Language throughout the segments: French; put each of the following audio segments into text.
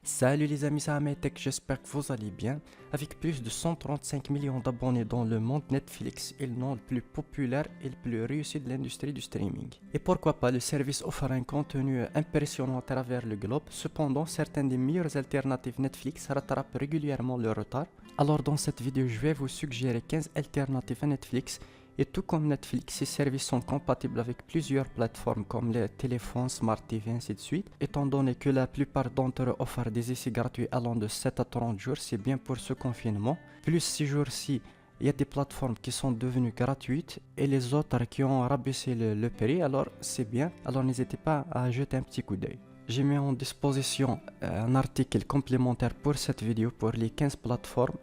Salut les amis, c'est Ahmed, j'espère que vous allez bien. Avec plus de 135 millions d'abonnés dans le monde, Netflix est le nom le plus populaire et le plus réussi de l'industrie du streaming. Et pourquoi pas, le service offre un contenu impressionnant à travers le globe. Cependant, certaines des meilleures alternatives Netflix rattrapent régulièrement le retard. Alors dans cette vidéo, je vais vous suggérer 15 alternatives à Netflix. Et tout comme Netflix, ces services sont compatibles avec plusieurs plateformes comme les téléphones, Smart TV, ainsi de suite. Étant donné que la plupart d'entre eux offrent des essais gratuits allant de 7 à 30 jours, c'est bien pour ce confinement. Plus ces jours-ci, il y a des plateformes qui sont devenues gratuites et les autres qui ont rabaissé le prix, alors c'est bien. Alors n'hésitez pas à jeter un petit coup d'œil. J'ai mis en disposition un article complémentaire pour cette vidéo pour les 15 plateformes.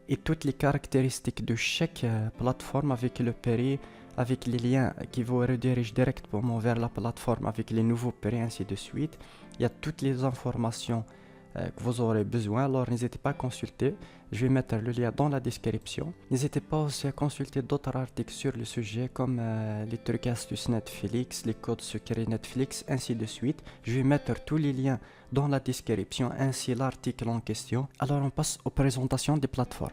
Et toutes les caractéristiques de chaque plateforme avec le prix, avec les liens qui vous redirigent directement vers la plateforme avec les nouveaux prix, ainsi de suite. Il y a toutes les informations que vous aurez besoin, alors n'hésitez pas à consulter. Je vais mettre le lien dans la description. N'hésitez pas aussi à consulter d'autres articles sur le sujet comme les trucs astuces Netflix, les codes secrets Netflix, ainsi de suite. Je vais mettre tous les liens dans la description ainsi l'article en question. Alors on passe aux présentations des plateformes.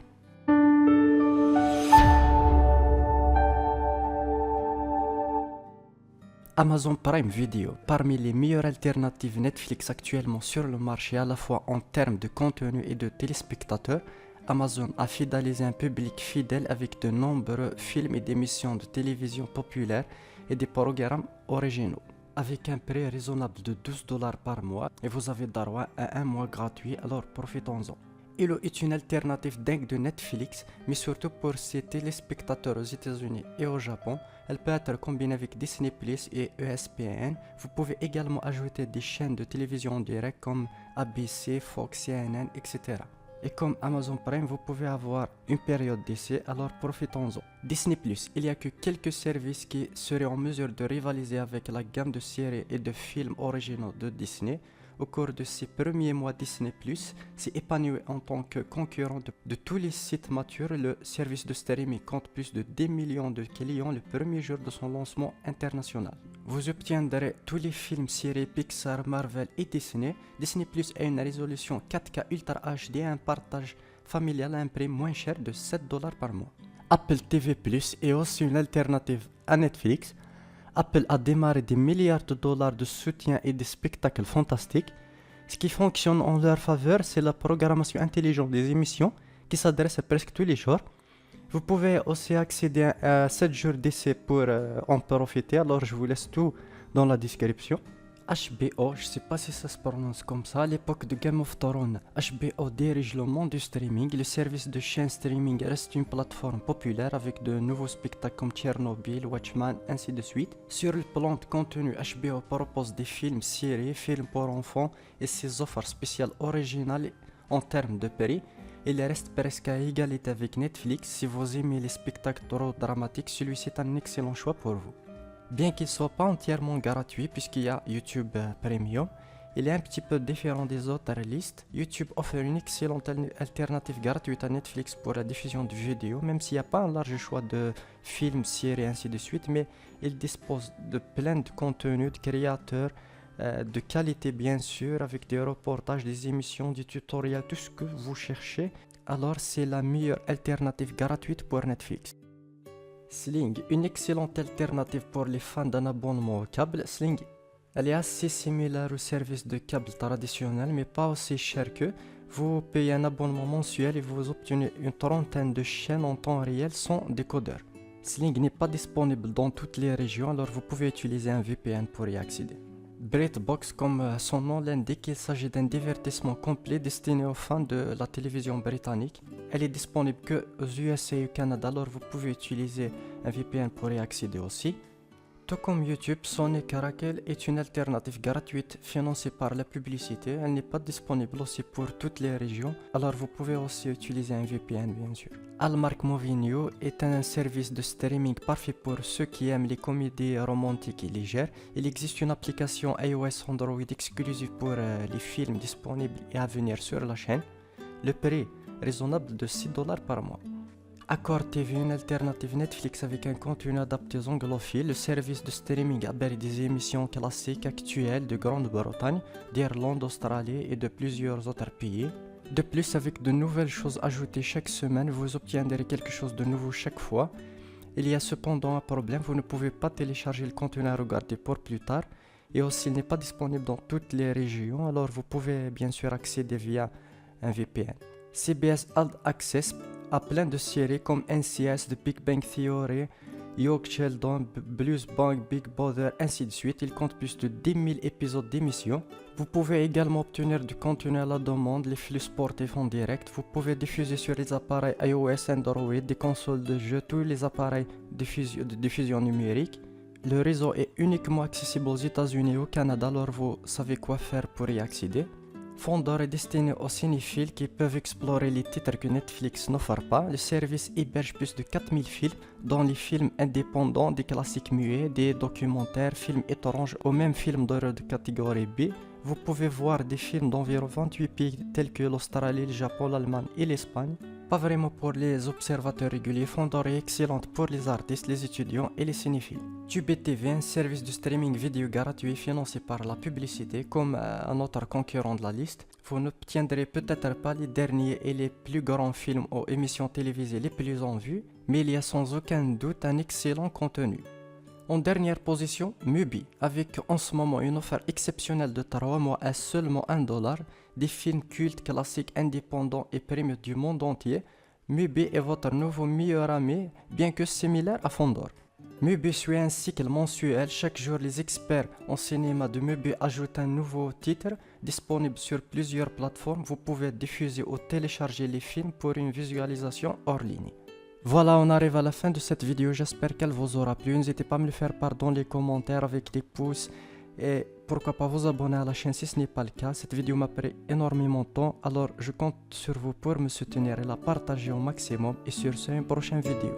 Amazon Prime Video, parmi les meilleures alternatives Netflix actuellement sur le marché à la fois en termes de contenu et de téléspectateurs, Amazon a fidélisé un public fidèle avec de nombreux films et d'émissions de télévision populaires et des programmes originaux. Avec un prix raisonnable de 12 $ par mois et vous avez droit à un mois gratuit, alors profitons-en. Hulu est une alternative dingue de Netflix, mais surtout pour ses téléspectateurs aux États-Unis et au Japon. Elle peut être combinée avec Disney Plus et ESPN. Vous pouvez également ajouter des chaînes de télévision en direct comme ABC, Fox, CNN, etc. Et comme Amazon Prime, vous pouvez avoir une période d'essai, alors profitons-en. Disney Plus, il n'y a que quelques services qui seraient en mesure de rivaliser avec la gamme de séries et de films originaux de Disney. Au cours de ses premiers mois, Disney Plus s'est épanoui en tant que concurrent de tous les sites matures. Le service de streaming compte plus de 10 millions de clients le premier jour de son lancement international. Vous obtiendrez tous les films, séries Pixar, Marvel et Disney. Disney Plus a une résolution 4K Ultra HD et un partage familial à un prix moins cher de 7 $ par mois. Apple TV Plus est aussi une alternative à Netflix. Apple a démarré des milliards de dollars de soutien et des spectacles fantastiques. Ce qui fonctionne en leur faveur, c'est la programmation intelligente des émissions qui s'adresse à presque tous les jours. Vous pouvez aussi accéder à 7 jours d'essai pour en profiter, alors je vous laisse tout dans la description. HBO, je sais pas si ça se prononce comme ça, à l'époque de Game of Thrones, HBO dirige le monde du streaming. Le service de chaîne streaming reste une plateforme populaire avec de nouveaux spectacles comme Chernobyl, Watchmen, ainsi de suite. Sur le plan de contenu, HBO propose des films, séries, films pour enfants et ses offres spéciales originales en termes de prix. Il reste presque à égalité avec Netflix. Si vous aimez les spectacles trop dramatiques, celui-ci est un excellent choix pour vous. Bien qu'il ne soit pas entièrement gratuit puisqu'il y a YouTube Premium, il est un petit peu différent des autres listes. YouTube offre une excellente alternative gratuite à Netflix pour la diffusion de vidéos, même s'il n'y a pas un large choix de films, séries, ainsi de suite, mais il dispose de plein de contenus, de créateurs, de qualité bien sûr, avec des reportages, des émissions, des tutoriels, tout ce que vous cherchez. Alors c'est la meilleure alternative gratuite pour Netflix. Sling, une excellente alternative pour les fans d'un abonnement au câble. Sling, elle est assez similaire au service de câble traditionnel, mais pas aussi cher que. Vous payez un abonnement mensuel et vous obtenez une trentaine de chaînes en temps réel sans décodeur. Sling n'est pas disponible dans toutes les régions, alors vous pouvez utiliser un VPN pour y accéder. BritBox, comme son nom l'indique, il s'agit d'un divertissement complet destiné aux fans de la télévision britannique. Elle est disponible que aux USA et au Canada, alors vous pouvez utiliser un VPN pour y accéder aussi. Tout comme YouTube, Sony Crackle est une alternative gratuite financée par la publicité. Elle n'est pas disponible aussi pour toutes les régions, alors vous pouvez aussi utiliser un VPN bien sûr. Hallmark Movie New est un service de streaming parfait pour ceux qui aiment les comédies romantiques et légères. Il existe une application iOS Android exclusive pour les films disponibles et à venir sur la chaîne. Le prix raisonnable de 6 $ par mois. Accord TV, une alternative Netflix avec un contenu adapté aux anglophiles. Le service de streaming abrite des émissions classiques actuelles de Grande-Bretagne, d'Irlande, d'Australie et de plusieurs autres pays. De plus, avec de nouvelles choses ajoutées chaque semaine, vous obtiendrez quelque chose de nouveau chaque fois. Il y a cependant un problème, vous ne pouvez pas télécharger le contenu à regarder pour plus tard. Et aussi, il n'est pas disponible dans toutes les régions, alors vous pouvez bien sûr accéder via un VPN. CBS All Access a plein de séries comme NCIS, The Big Bang Theory, Young Sheldon, Blues Bang, Big Brother, ainsi de suite. Il compte plus de 10 000 épisodes d'émissions. Vous pouvez également obtenir du contenu à la demande, les flux sportifs en direct. Vous pouvez diffuser sur les appareils iOS, Android, des consoles de jeux, tous les appareils de diffusion numérique. Le réseau est uniquement accessible aux États-Unis et au Canada, alors vous savez quoi faire pour y accéder. Fondor est destiné aux cinéphiles qui peuvent explorer les titres que Netflix n'offre pas. Le service héberge plus de 4000 films, dont les films indépendants, des classiques muets, des documentaires, films étranges ou même films d'horreur de catégorie B. Vous pouvez voir des films d'environ 28 pays tels que l'Australie, le Japon, l'Allemagne et l'Espagne. Pas vraiment pour les observateurs réguliers, Fondor est excellente pour les artistes, les étudiants et les cinéphiles. Tube TV, un service de streaming vidéo gratuit financé par la publicité comme un autre concurrent de la liste. Vous n'obtiendrez peut-être pas les derniers et les plus grands films ou émissions télévisées les plus en vue, mais il y a sans aucun doute un excellent contenu. En dernière position, Mubi, avec en ce moment une offre exceptionnelle de 3 mois à seulement $1, des films cultes, classiques, indépendants et premium du monde entier. Mubi est votre nouveau meilleur ami, bien que similaire à Fondor. Mubi suit un cycle mensuel. Chaque jour, les experts en cinéma de Mubi ajoutent un nouveau titre disponible sur plusieurs plateformes. Vous pouvez diffuser ou télécharger les films pour une visualisation hors ligne. Voilà, on arrive à la fin de cette vidéo, j'espère qu'elle vous aura plu. N'hésitez pas à me le faire part dans les commentaires avec des pouces et pourquoi pas vous abonner à la chaîne si ce n'est pas le cas. Cette vidéo m'a pris énormément de temps, alors je compte sur vous pour me soutenir et la partager au maximum. Et sur ce, une prochaine vidéo.